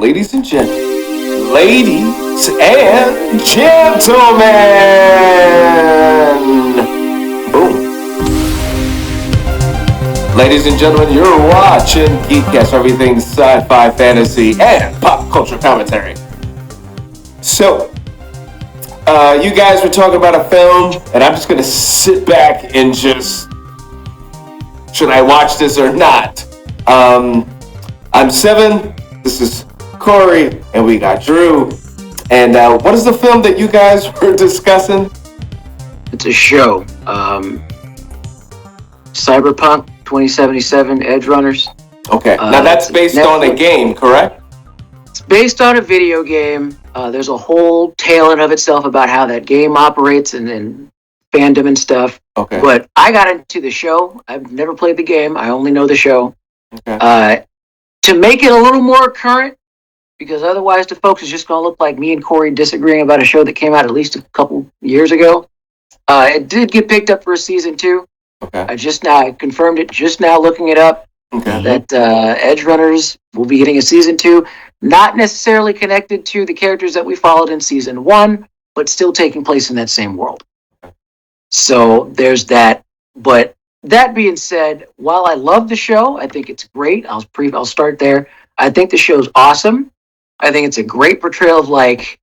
ladies and gentlemen, ladies and gentlemen, boom. Ladies and gentlemen, you're watching GEEKCASTER, everything sci-fi, fantasy, and pop culture commentary. So, you guys were talking about a film, and I'm just gonna sit back and just, should I watch this or not? I'm Seven, this is Corey, and we got Drew. And what is the film that you guys were discussing? It's a show. Cyberpunk 2077 Edge Runners. Okay, now that's based on a game, correct? It's based on a video game. There's a whole tale in of itself about how that game operates and fandom and stuff. Okay. But I got into the show. I've never played the game. I only know the show. Okay. To make it a little more current, because otherwise the folks is just going to look like me and Corey disagreeing about a show that came out at least a couple years ago. It did get picked up for a season 2. Okay. I confirmed it just now looking it up. Okay. That Edge Runners will be getting a season 2, not necessarily connected to the characters that we followed in season 1, but still taking place in that same world. So there's that. But that being said, while I love the show, I think it's great. I'll start there. I think the show's awesome. I think it's a great portrayal of like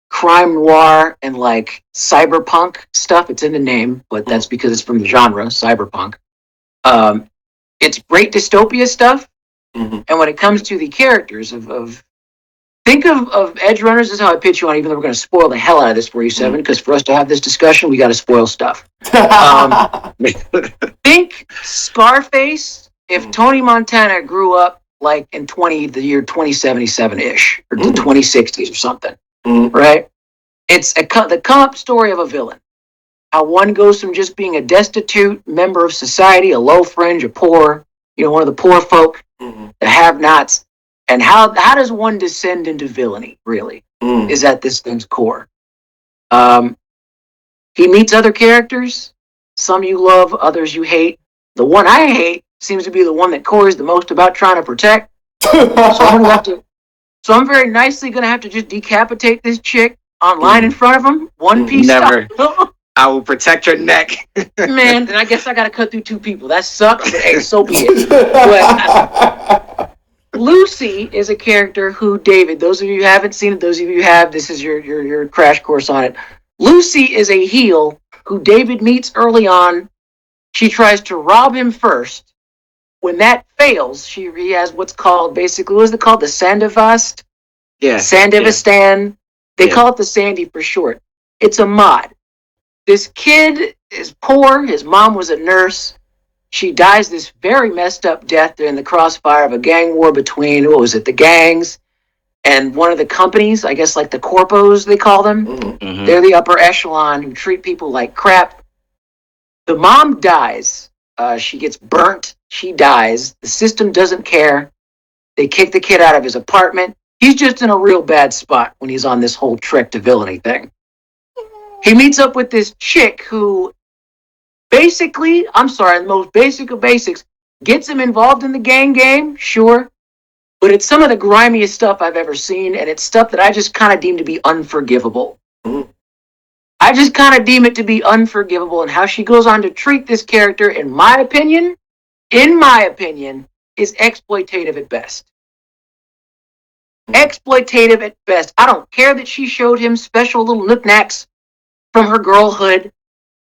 crime noir and like cyberpunk stuff. It's in the name, but that's because it's from the genre, cyberpunk. It's great dystopia stuff. Mm-hmm. And when it comes to the characters think of Edge Runners is how I pitch you on, even though we're going to spoil the hell out of this for you, Seven, because for us to have this discussion, we got to spoil stuff. Think Scarface if Tony Montana grew up like in the year 2077-ish, or the 2060s or something, right? It's the come-up story of a villain. How one goes from just being a destitute member of society, a low fringe, a poor, one of the poor folk, the have-nots, and how does one descend into villainy, really, is at this thing's core. He meets other characters. Some you love, others you hate. The one I hate seems to be the one that Corey's the most about trying to protect. So I'm very nicely going to have to just decapitate this chick online in front of him. One piece. Never. I will protect your neck. Man, then I guess I got to cut through 2 people. That sucks, but hey, so be it. But Lucy is a character who, David, those of you who haven't seen it, those of you who have, this is your crash course on it. Lucy is a heel who David meets early on. She tries to rob him first. When that fails, he has what's called, basically, what is it called? The Sandivast? Yeah. Sandivastan. Yeah. They call it the Sandy for short. It's a mod. This kid is poor. His mom was a nurse. She dies this very messed up death during the crossfire of a gang war between, the gangs and one of the companies, I guess like the corpos, they call them. Mm-hmm. They're the upper echelon who treat people like crap. The mom dies. She gets burnt. She dies. The system doesn't care. They kick the kid out of his apartment. He's just in a real bad spot when he's on this whole trek to villainy thing. He meets up with this chick who basically, the most basic of basics, gets him involved in the gang game, sure. But it's some of the grimiest stuff I've ever seen, and it's stuff that I just kind of deem to be unforgivable. I just kind of deem it to be unforgivable, and how she goes on to treat this character, in my opinion, is exploitative at best. Exploitative at best. I don't care that she showed him special little knickknacks from her girlhood,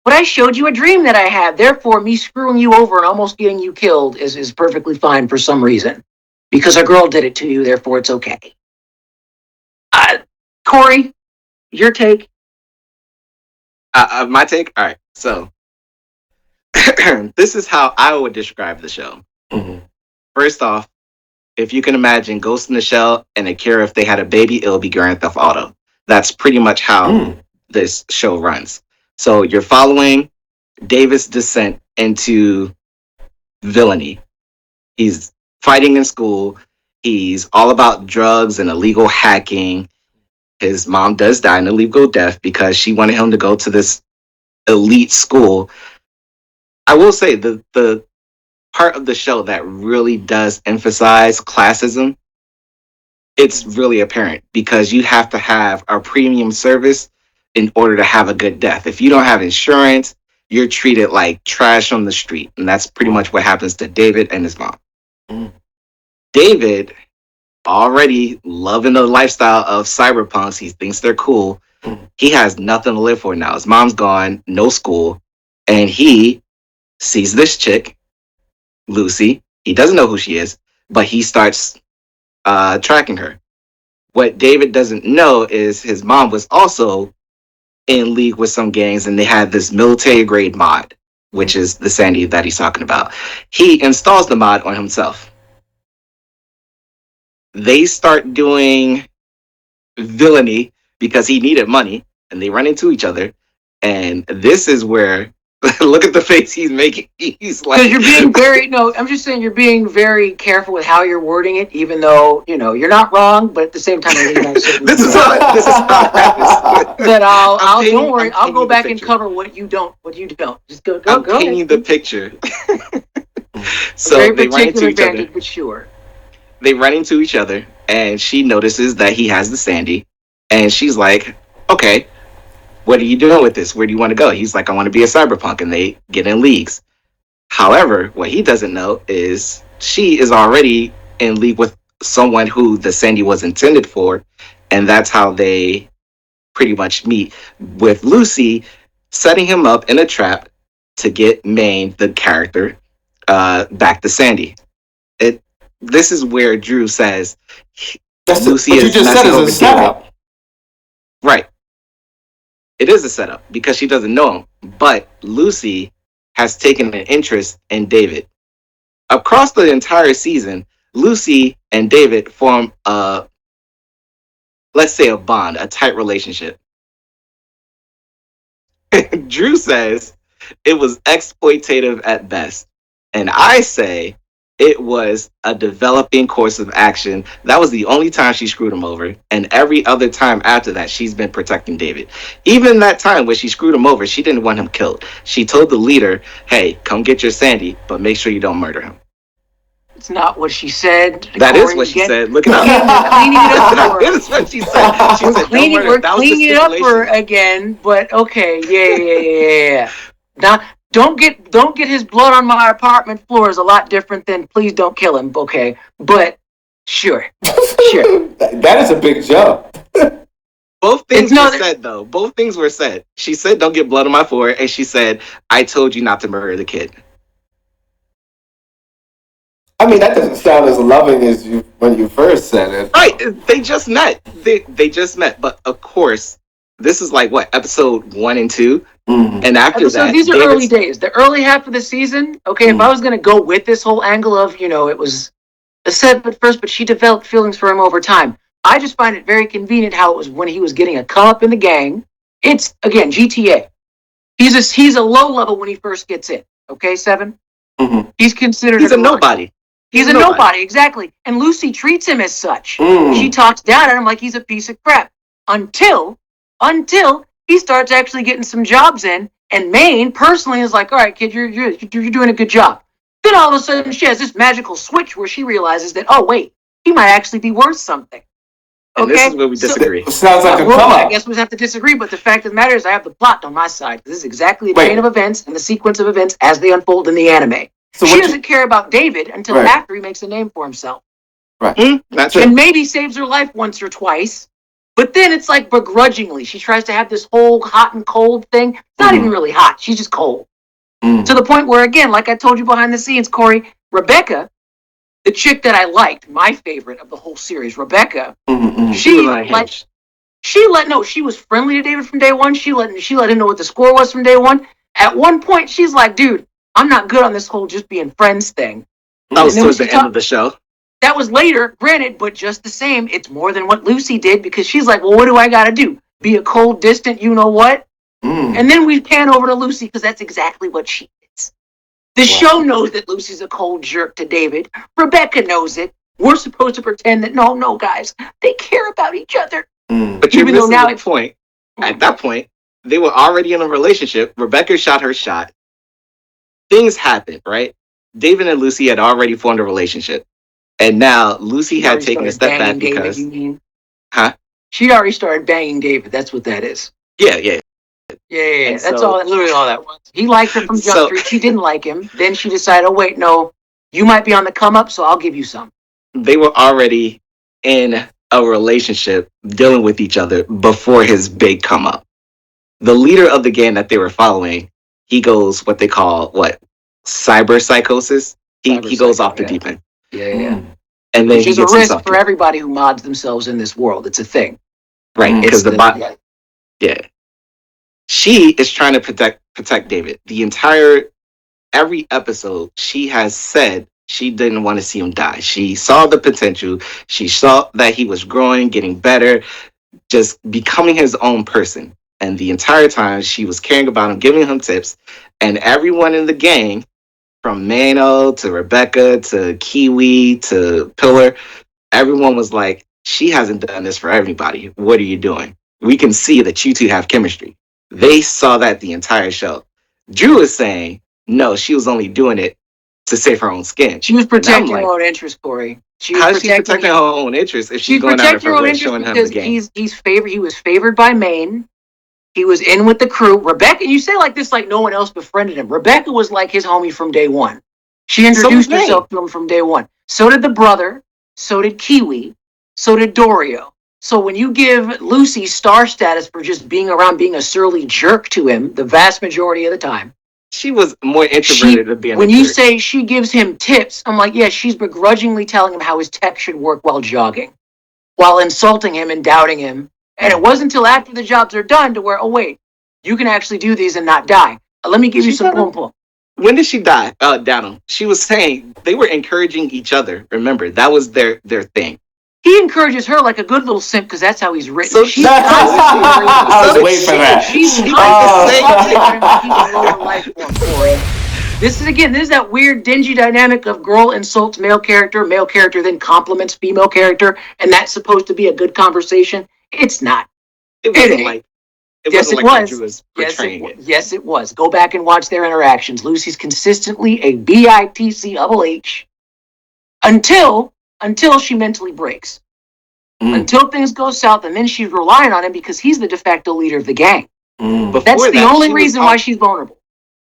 but I showed you a dream that I had. Therefore, me screwing you over and almost getting you killed is perfectly fine for some reason. Because a girl did it to you, therefore it's okay. Corey, your take? My take? All right. So, this is how I would describe the show. Mm-hmm. First off, if you can imagine Ghost in the Shell and Akira, if they had a baby, it'll be Grand Theft Auto. That's pretty much how this show runs. So you're following David's descent into villainy. He's fighting in school. He's all about drugs and illegal hacking. His mom does die an illegal death because she wanted him to go to this elite school. I will say the part of the show that really does emphasize classism it's really apparent because you have to have a premium service in order to have a good death. If you don't have insurance, you're treated like trash on the street. And that's pretty much what happens to David and his mom. Mm. David, already loving the lifestyle of cyberpunks, he thinks they're cool. He has nothing to live for now. His mom's gone, no school, and he sees this chick, Lucy. He doesn't know who she is, but he starts tracking her. What David doesn't know is his mom was also in league with some gangs, and they had this military grade mod, which is the Sandy that he's talking about. He installs the mod on himself. They start doing villainy because he needed money, and they run into each other. And this is where look at the face he's making. He's like, because you're being very I'm just saying you're being very careful with how you're wording it, even though you're not wrong, but at the same time, this is how it happens. That I'll don't worry, I'll go back and cover what you don't. Just go. I'm painting the picture. So very they run into each bandit, other. but sure. They run into each other, and she notices that he has the Sandy, and she's like, "Okay, what are you doing with this? Where do you want to go?" He's like, "I want to be a cyberpunk," and they get in leagues. However, what he doesn't know is she is already in league with someone who the Sandy was intended for, and that's how they pretty much meet, with Lucy setting him up in a trap to get Maine, the character, back to Sandy. This is where Drew says Lucy is messing over David. Right. It is a setup because she doesn't know him, but Lucy has taken an interest in David. Across the entire season, Lucy and David form let's say a bond, a tight relationship. Drew says it was exploitative at best, and I say it was a developing course of action. That was the only time she screwed him over. And every other time after that, she's been protecting David. Even that time when she screwed him over, she didn't want him killed. She told the leader, "Hey, come get your Sandy, but make sure you don't murder him." It's not what she said. That is what she said. Look it up. Cleaning it up for her. That is what she said. She said, "Don't murder." We're That was the cleaning it up for her stipulation. again, but okay, yeah. Now, don't get his blood on my apartment floor is a lot different than please don't kill him, okay? But sure. That is a big jump. Both things were said, though. Both things were said. She said, "Don't get blood on my floor," and she said, "I told you not to murder the kid." I mean, that doesn't sound as loving as when you first said it. Right. They just met. They just met. But of course, this is like what, episode 1 and 2? Mm-hmm. And after that, these are early days. The early half of the season, okay, if I was going to go with this whole angle of, it was a set at first, but she developed feelings for him over time. I just find it very convenient how it was when he was getting a come up in the gang. It's, again, GTA. He's a low level when he first gets in. Okay, Seven? Mm-hmm. He's considered a nobody. He's a nobody, exactly. And Lucy treats him as such. She talks down at him like he's a piece of crap. Until he starts actually getting some jobs in, and Maine personally is like, "All right, kid, you're doing a good job." Then all of a sudden she has this magical switch where she realizes that, oh wait, he might actually be worth something. Okay? And this is where we disagree. Sounds like a come up. I guess we have to disagree, but the fact of the matter is I have the plot on my side. This is exactly the chain of events and the sequence of events as they unfold in the anime. So she doesn't care about David until after he makes a name for himself. Right. That's and maybe saves her life once or twice. But then it's like begrudgingly. She tries to have this whole hot and cold thing. It's not even really hot. She's just cold. To the point where, again, like I told you behind the scenes, Corey, Rebecca, the chick that I liked, my favorite of the whole series, Rebecca, she was friendly to David from day one. She let him know what the score was from day one. At one point, she's like, "Dude, I'm not good on this whole just being friends thing." That was towards the end of the show. That was later, granted, but just the same, it's more than what Lucy did because she's like, "Well, what do I got to do? Be a cold, distant, you know what?" And then we pan over to Lucy because that's exactly what she is. The show knows that Lucy's a cold jerk to David. Rebecca knows it. We're supposed to pretend that, no, guys, they care about each other. But you're missing the point. At that point, they were already in a relationship. Rebecca shot her shot. Things happened, right? David and Lucy had already formed a relationship. And now Lucy She had already taken a started step back banging David, because, you mean? huh? She'd already started banging David. That's what that is. Yeah. Yeah. And That's so, all. Literally all that was. He liked her from Jump so Street. She didn't like him. Then she decided, oh wait, no, you might be on the come up, so I'll give you some. they were already in a relationship dealing with each other before his big come up. The leader of the gang that they were following, he goes what they call cyber psychosis. He goes off the deep end. Yeah. And then Which he is a gets risk himself for everybody who mods themselves in this world. It's a thing. right Mm. because It's the bot. Yeah, she is trying to protect David. The entire every episode, she has said she didn't want to see him die. She saw the potential. She saw that he was growing, getting better, just becoming his own person. And the entire time, she was caring about him, giving him tips. And everyone in the gang, from Mano to Rebecca to Kiwi to Pillar, everyone was like, she hasn't done this for everybody. What are you doing? We can see that you two have chemistry. They saw that the entire show. Drew is saying, no, she was only doing it to save her own skin. She was protecting her own interest, Corey. How is she protecting her own interest if she's going out of her way showing him the game? He was favored by Maine. He was in with the crew. Rebecca, you say like this like no one else befriended him. Rebecca was like his homie from day one. She introduced herself to him from day one. So did the brother. So did Kiwi. So did Dorio. So when you give Lucy star status for just being around being a surly jerk to him the vast majority of the time, she was more introverted than being when you say she gives him tips, I'm like, yeah, she's begrudgingly telling him how his tech should work while jogging, while insulting him and doubting him. And it wasn't until after the jobs are done to where, oh, wait, you can actually do these and not die. Let me give you some pom-pom. When did she die? Down. She was saying they were encouraging each other. Remember, that was their thing. He encourages her like a good little simp because that's how he's written. So she's I was waiting for that. She's This is that weird dingy dynamic of girl insults male character then compliments female character, and that's supposed to be a good conversation. It's not. It wasn't like yes, it was. Drew was portraying it. Yes, it was. Go back and watch their interactions. Lucy's consistently a bitch until she mentally breaks. Until things go south, and then she's relying on him because he's the de facto leader of the gang. That's the only reason why she's vulnerable.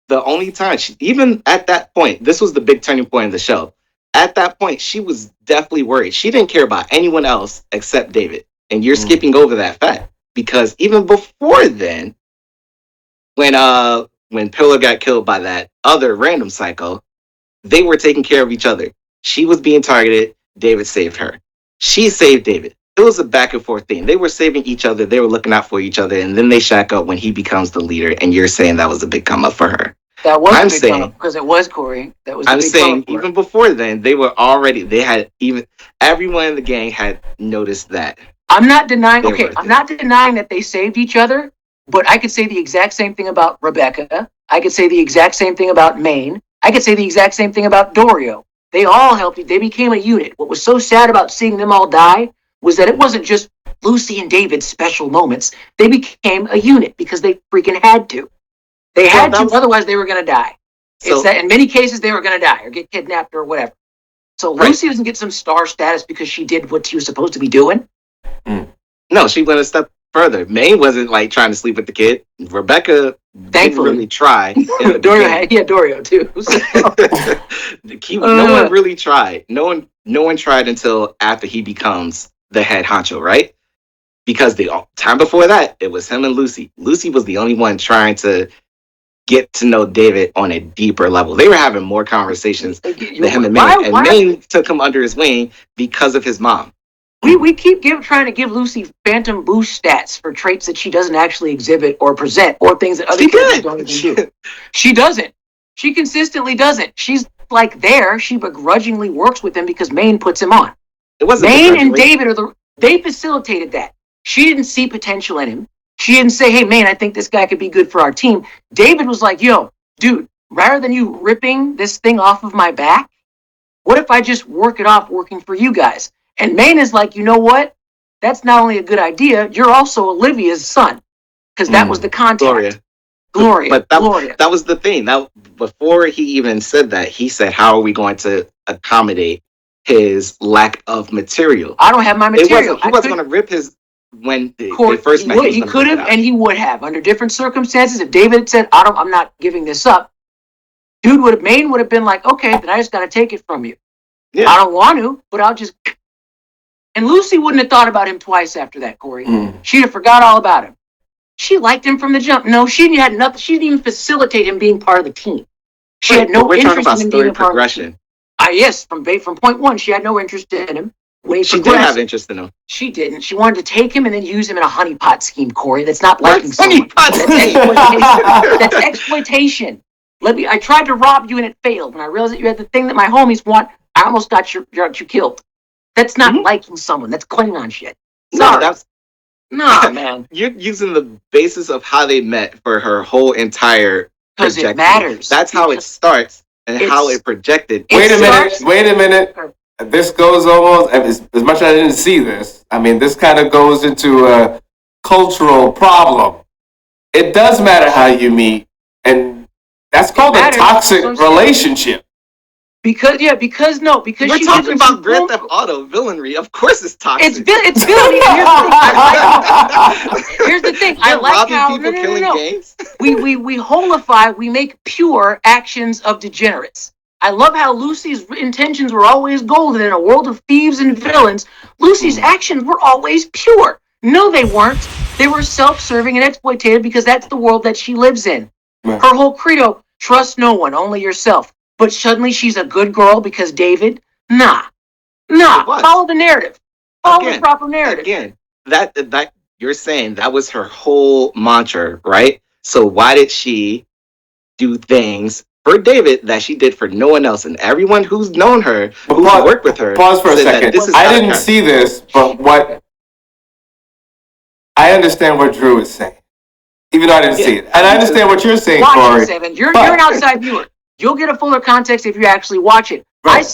The only time, even at that point, this was the big turning point of the show. At that point, she was definitely worried. She didn't care about anyone else except David. And you're skipping over that fact because even before then, when Pillar got killed by that other random psycho, they were taking care of each other. She was being targeted. David saved her. She saved David. It was a back and forth thing. They were saving each other. They were looking out for each other. And then they shack up when he becomes the leader. And you're saying that was a big come up for her. That was a big come up because it was Corey. That was. I'm saying even before then, they were already. They had everyone in the gang had noticed that. I'm not denying. Okay, I'm not denying that they saved each other. But I could say the exact same thing about Rebecca. I could say the exact same thing about Maine. I could say the exact same thing about Dorio. They all helped. They became a unit. What was so sad about seeing them all die was that it wasn't just Lucy and David's special moments. They became a unit because they freaking had to. They had to, otherwise they were going to die. So, it's that in many cases they were going to die or get kidnapped or whatever. So Lucy doesn't get some star status because she did what she was supposed to be doing. No, she went a step further. May wasn't like trying to sleep with the kid. Rebecca didn't really try. Dorio too. No one really tried. No one tried until after he becomes the head honcho, right? Because the time before that, it was him and Lucy. Lucy was the only one trying to get to know David on a deeper level. They were having more conversations than him and Maine. And Maine took him under his wing because of his mom. We keep trying to give Lucy phantom boost stats for traits that she doesn't actually exhibit or present or things that other kids don't even do. She doesn't. She consistently doesn't. She's like there. She begrudgingly works with him because Maine puts him on. Maine and David they facilitated that. She didn't see potential in him. She didn't say, hey, Maine, I think this guy could be good for our team. David was like, yo, dude, rather than you ripping this thing off of my back, what if I just work it off working for you guys? And Maine is like, you know what? That's not only a good idea, you're also Olivia's son. Because that was the contact. Gloria. But that was the thing. That before he even said that, he said, how are we going to accommodate his lack of material. I don't have my material. He wasn't going to rip his when they first met. He could have, and he would have under different circumstances. If David had said, I'm not giving this up," Maine would have been like, "Okay, then I just got to take it from you. Yeah. I don't want to, but I'll just." And Lucy wouldn't have thought about him twice after that, Corey. She'd have forgot all about him. She liked him from the jump. No, she had nothing. She didn't even facilitate him being part of the team. She had no interest in him being a part of the team. Yes, from point one, she had no interest in him. She did have interest in him. She didn't. She wanted to take him and then use him in a honeypot scheme, Corey. That's not liking someone. That's exploitation. That's exploitation. I tried to rob you and it failed. When I realized that you had the thing that my homies want, I almost got you killed. That's not liking someone. That's Klingon shit. Sorry. No, man. You're using the basis of how they met for her whole entire because it matters. That's how it starts and how it projected. Wait a minute. This goes almost, as much as I didn't see this, I mean, this kind of goes into a cultural problem. It does matter how you meet, and that's called a toxic relationship. Because we're talking about Grand Theft Auto villainry. Of course, it's toxic. It's villainy. Here's the thing. I like how games. we holify. We make pure actions of degenerates. I love how Lucy's intentions were always golden in a world of thieves and villains. Lucy's actions were always pure. No, they weren't. They were self-serving and exploitative because that's the world that she lives in. Right. Her whole credo: trust no one, only yourself. But suddenly she's a good girl because David? Nah. Follow the narrative. Follow the proper narrative. Again, that you're saying that was her whole mantra, right? So why did she do things for David that she did for no one else? And everyone who's known her, who's worked with her. Pause for a second. I didn't see this, but I understand what Drew is saying. Even though I didn't see it. And I understand what you're saying, Corey. You're an outside viewer. You'll get a fuller context if you actually watch it. Right.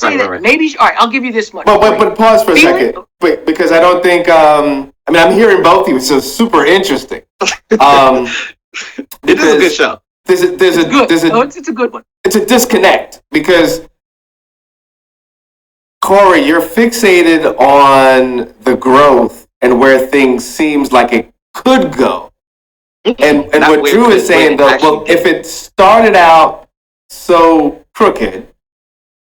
Maybe. All right, I'll give you this much. But pause for a second, because I don't think. I'm hearing both of you, so it's super interesting. It is a good show. It's a good one. It's a disconnect because Corey, you're fixated on the growth and where things seems like it could go, and what Drew is saying though, well, if it started out so crooked,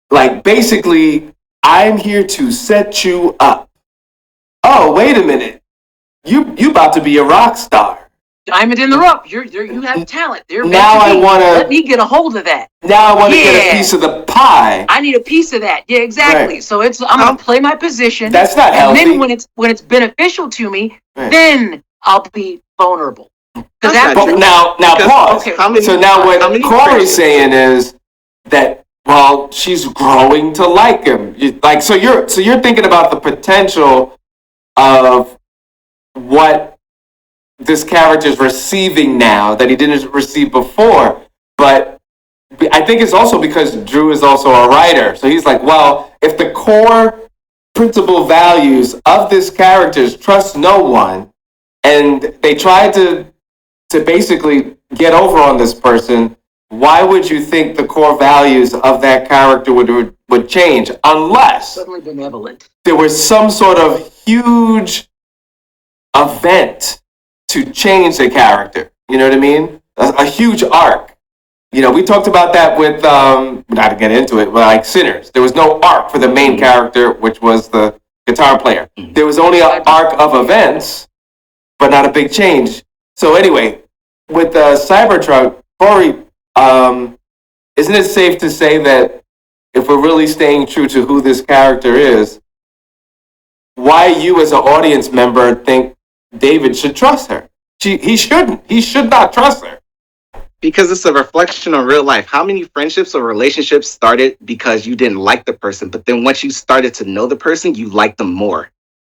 like basically, I'm here to set you up. Oh, wait a minute, you about to be a rock star. Diamond in the rough. You have talent. Now I want to let me get a hold of that. Now I want to get a piece of the pie. I need a piece of that. Yeah, exactly. Right. So I'm gonna play my position. That's not healthy. And then when it's beneficial to me, then I'll be vulnerable. Now pause. Okay. So now what Corey's saying is that she's growing to like him. So you're thinking about the potential of what this character is receiving now that he didn't receive before. But I think it's also because Drew is also a writer. So he's like, well, if the core principal values of this character is trust no one, and they tried to basically get over on this person, why would you think the core values of that character would change unless suddenly benevolent? There was some sort of huge event to change the character. You know what I mean? A huge arc. We talked about that with not to get into it, but like Sinners. There was no arc for the main character, which was the guitar player. There was only an arc of events, but not a big change. So anyway, with Cyberpunk, Corey, isn't it safe to say that if we're really staying true to who this character is, why you as an audience member think David should trust her? He shouldn't. He should not trust her. Because it's a reflection on real life. How many friendships or relationships started because you didn't like the person, but then once you started to know the person, you liked them more?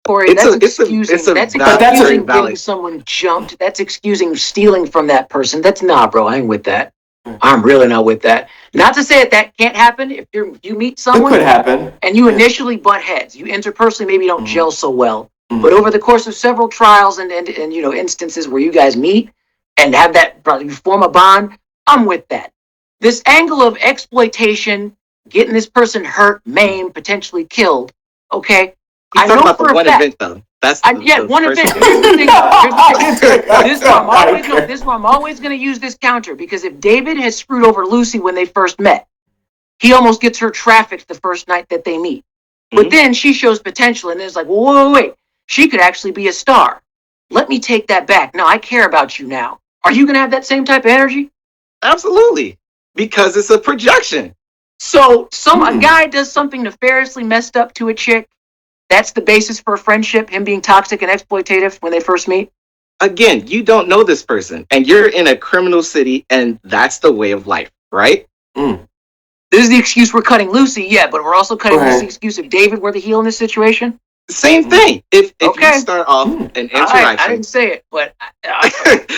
Corey, that's excusing getting someone jumped. That's excusing stealing from that person. That's bro. I ain't with that. I'm really not with that. Not to say that can't happen. If you meet someone, it could happen, and you initially butt heads. You interpersonally maybe don't gel so well, but over the course of several trials and instances where you guys meet and have that, you form a bond. I'm with that. This angle of exploitation getting this person hurt, maimed, potentially killed. Okay, He's I talking know about for the a one fact. event though. That's One first event. event. Here's the thing. This is why I'm always this is why I'm always going to use this counter, because if David has screwed over Lucy when they first met, he almost gets her trafficked the first night that they meet. But then she shows potential, and it's like, wait, she could actually be a star. Let me take that back. No, I care about you now. Are you going to have that same type of energy? Absolutely, because it's a projection. So a guy does something nefariously messed up to a chick. That's the basis for a friendship, him being toxic and exploitative when they first meet. Again, you don't know this person, and you're in a criminal city, and that's the way of life, right? This is the excuse we're cutting Lucy, yeah, but we're also cutting this excuse if David were the heel in this situation. Same thing. If you start off an interaction, I didn't say it, but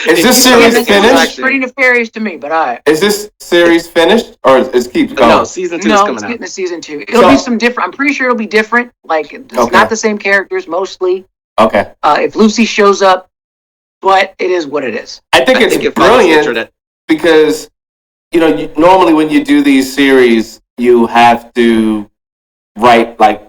is this series finished? It's pretty nefarious to me, but Is this series finished, or is keeps going? No, season 2 is coming it's out. getting a season 2. It'll be some different. I'm pretty sure it'll be different. Like it's not the same characters mostly. Okay. If Lucy shows up, but it is what it is. I think it's brilliant because normally when you do these series, you have to write like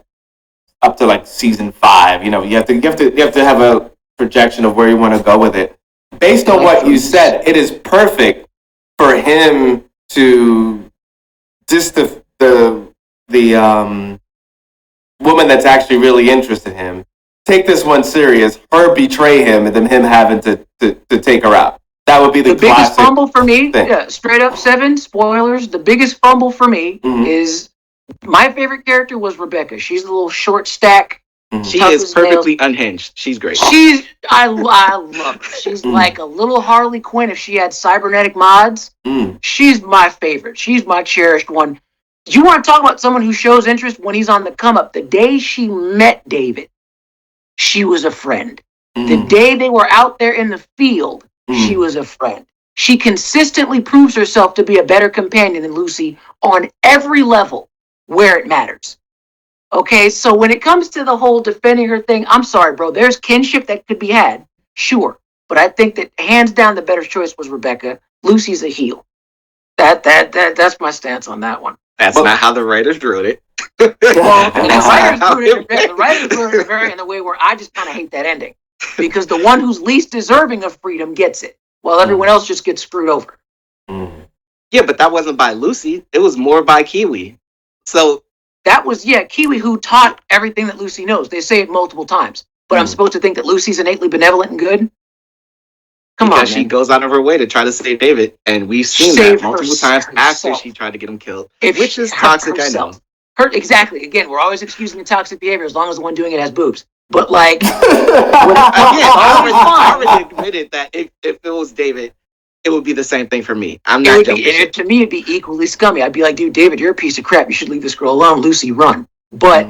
up to like season 5. You have to have a projection of where you want to go with it. Based on what you said, it is perfect for him to just the woman that's actually really interested in him take this one serious, her betray him, and then him having to take her out. That would be the biggest fumble for me. Yeah, straight up 7 spoilers. The biggest fumble for me is my favorite character was Rebecca. She's a little short stack. She is perfectly unhinged. She's great. I love her. She's like a little Harley Quinn if she had cybernetic mods. She's my favorite. She's my cherished one. You want to talk about someone who shows interest when he's on the come up? The day she met David, she was a friend. The day they were out there in the field, she was a friend. She consistently proves herself to be a better companion than Lucy on every level where it matters. Okay, so when it comes to the whole defending her thing, I'm sorry, bro. There's kinship that could be had, sure. But I think that hands down the better choice was Rebecca. Lucy's a heel. That's my stance on that one. That's not how the writers wrote it. Well, the writers wrote it in a way where I just kind of hate that ending. Because the one who's least deserving of freedom gets it, while everyone else just gets screwed over. Yeah, but that wasn't by Lucy. It was more by Kiwi. So that was, Kiwi who taught everything that Lucy knows. They say it multiple times. But I'm supposed to think that Lucy's innately benevolent and good? Because she goes out of her way to try to save David. And we've seen that multiple times after she tried to get him killed. Which is toxic, I know. Exactly. Again, we're always excusing the toxic behavior as long as the one doing it has boobs. But like, I already admitted that if it was David, it would be the same thing for me. I'm not jumping ship. To me, it'd be equally scummy. I'd be like, dude, David, you're a piece of crap. You should leave this girl alone. Lucy, run. But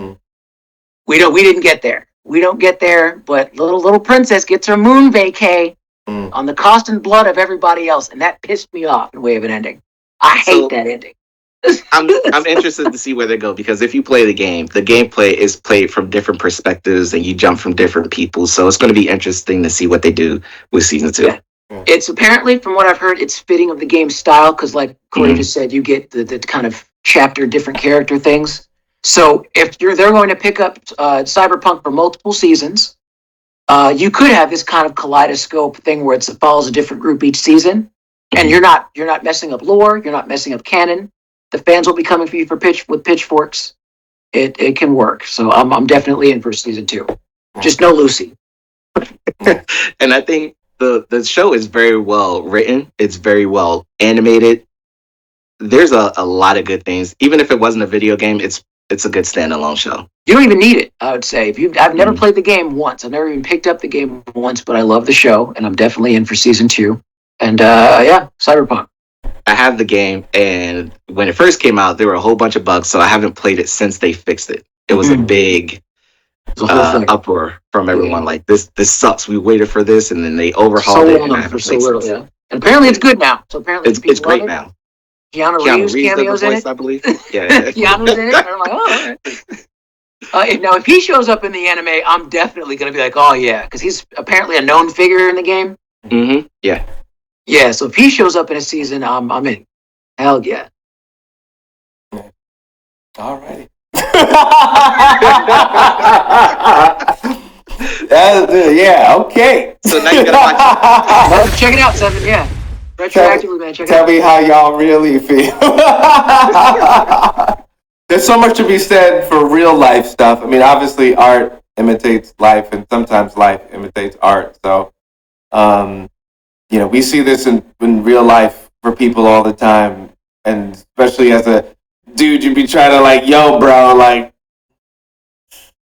we didn't get there. We don't get there. But little princess gets her moon vacay on the cost and blood of everybody else, and that pissed me off in way of an ending. I hate that ending. I'm interested to see where they go, because if you play the gameplay is played from different perspectives and you jump from different people. So it's going to be interesting to see what they do with season 2. Yeah. It's apparently, from what I've heard, it's fitting of the game style because, like Corey just said, you get the kind of chapter, different character things. So if they're going to pick up Cyberpunk for multiple seasons, you could have this kind of kaleidoscope thing where it follows a different group each season, and you're not messing up lore, you're not messing up canon. The fans will be coming for you with pitchforks. It can work. So I'm definitely in for season 2. Just no Lucy. And I think the show is very well written. It's very well animated. There's a lot of good things. Even if it wasn't a video game, it's a good standalone show. You don't even need it, I would say. I've never played the game once. I've never even picked up the game once, but I love the show, and I'm definitely in for season 2. And Cyberpunk. I have the game, and when it first came out, there were a whole bunch of bugs, so I haven't played it since they fixed it. It was a big uproar from everyone. Like, this sucks. We waited for this, and then they overhauled it. And I haven't played since. And apparently it's good now. So apparently it's great now. Keanu Reeves cameos in it, I believe. Yeah. Keanu's in it. And I'm like, oh, all right. Now, if he shows up in the anime, I'm definitely going to be like, oh, yeah, because he's apparently a known figure in the game. Yeah. Yeah, so if he shows up in a season, I'm in. Hell yeah. Alrighty. Yeah, okay. So now you gotta watch it. Check it out, Seven. Yeah. Retroactively, man. Check it Tell out. me how y'all really feel. There's so much to be said for real life stuff. I mean, obviously, art imitates life, and sometimes life imitates art. So, we see this in real life for people all the time, and especially as a dude, you'd be trying to like, yo, bro, like,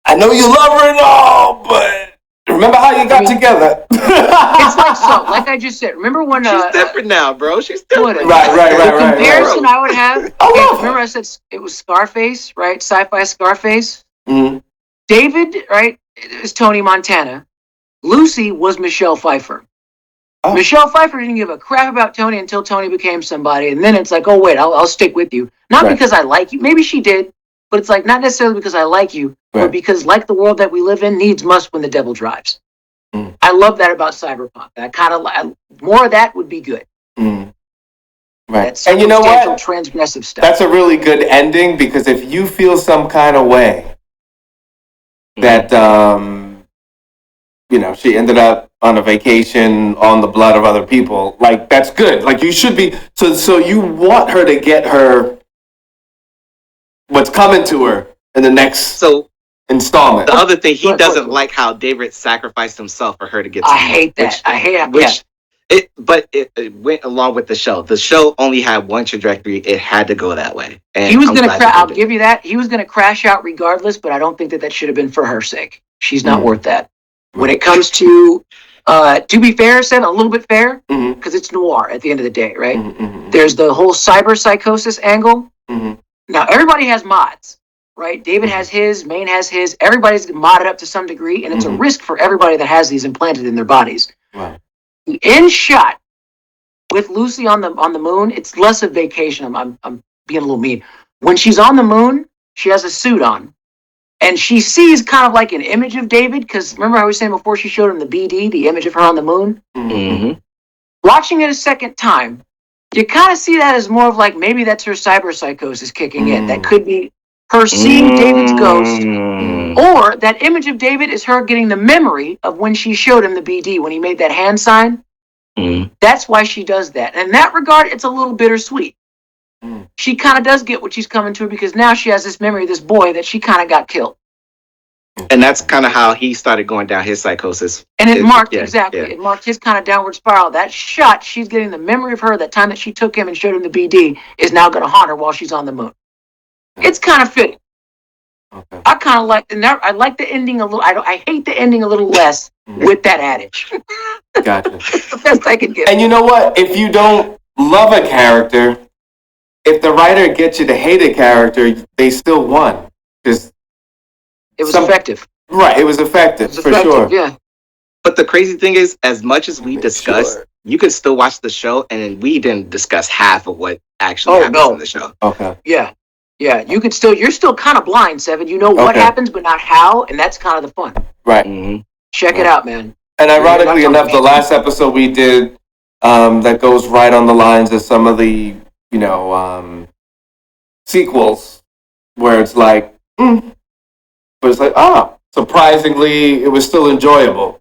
I know you love her and all, but remember how you got together. It's like I just said. Remember when She's different now, bro. She's different. Right. The comparison I would have. Remember I said it was Scarface, right? Sci-fi Scarface. Mm-hmm. David, right, is Tony Montana. Lucy was Michelle Pfeiffer. Oh. Michelle Pfeiffer didn't give a crap about Tony until Tony became somebody, and then it's like, oh wait, I'll stick with you. Not because I like you. Maybe she did, but it's like not necessarily because I like you, but because like the world that we live in, needs must when the devil drives. Mm. I love that about cyberpunk. That kind of more of that would be good. Mm. Right. That and you know what? Transgressive stuff. That's a really good ending, because if you feel some kind of way that she ended up on a vacation on the blood of other people, like, that's good. Like, you should be so you want her to get her what's coming to her in the next installment. The other thing, he doesn't like how David sacrificed himself for her to get to him. Hate that. I hate it. But it went along with the show. The show only had one trajectory. It had to go that way. And he was going to I'll give you that. He was going to crash out regardless, but I don't think that should have been for her sake. She's not worth that. When it comes to be fair, Sam, a little bit fair, because it's noir at the end of the day, right? Mm-hmm. There's the whole cyber psychosis angle. Mm-hmm. Now, everybody has mods, right? David has his, Maine has his. Everybody's modded up to some degree, and it's a risk for everybody that has these implanted in their bodies. Wow. The end shot with Lucy on the moon, it's less a vacation. I'm being a little mean. When she's on the moon, she has a suit on. And she sees kind of like an image of David, because remember I was saying before she showed him the BD, the image of her on the moon? Mm-hmm. Watching it a second time, you kind of see that as more of like, maybe that's her cyber psychosis kicking in. That could be her seeing David's ghost, or that image of David is her getting the memory of when she showed him the BD, when he made that hand sign. That's why she does that. And in that regard, it's a little bittersweet. She kind of does get what she's coming to, because now she has this memory of this boy that she kind of got killed. And that's kind of how he started going down his psychosis. And it marked, it marked his kind of downward spiral. That shot, she's getting the memory of her, that time that she took him and showed him the BD, is now going to haunt her while she's on the moon. It's kind of fitting. Okay. I kind of like, I like the ending a little, I hate the ending a little less with that adage. Gotcha. That's the best I can give. And you know what? If you don't love a character, if the writer gets you to hate a character, they still won. Because it was effective. Right, it was effective, for sure. Yeah. But the crazy thing is, as much as we discussed, you can still watch the show, and we didn't discuss half of what actually happens in the show. Okay. Yeah. Yeah, you're still kind of blind, Seven. You know what happens, but not how, and that's kind of the fun. Right. Mm-hmm. Check it out, man. And ironically enough, the last episode we did that goes right on the lines of some of the, sequels, where it's like, but it's like, surprisingly, it was still enjoyable.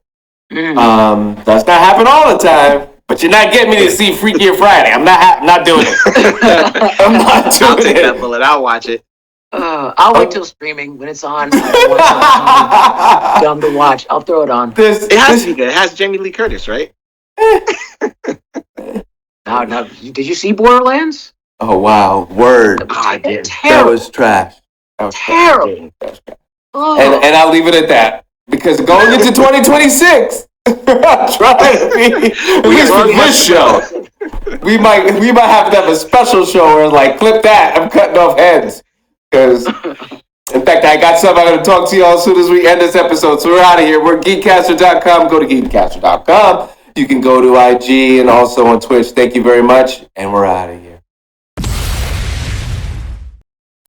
Does not happen all the time. But you're not getting me to see Freakier Friday. I'm not doing it. I'm not doing I'll take that bullet. I'll watch it. I'll wait till streaming when it's on. Dumb to watch. I'll throw it on. It has to be good. It has Jamie Lee Curtis, right? No. Did you see Borderlands? Oh wow! Word. I did. That was trash. Terrible. Oh. And I'll leave it at that, because going into 2026. Trying to be, at least for this show, we might have to have a special show where, like, clip that, I'm cutting off heads, because in fact I got something I'm going to talk to y'all as soon as we end this episode. So we're out of here. We're GeekCaster.com. Go to GeekCaster.com. You can go to IG and also on Twitch. Thank you very much, and we're out of here.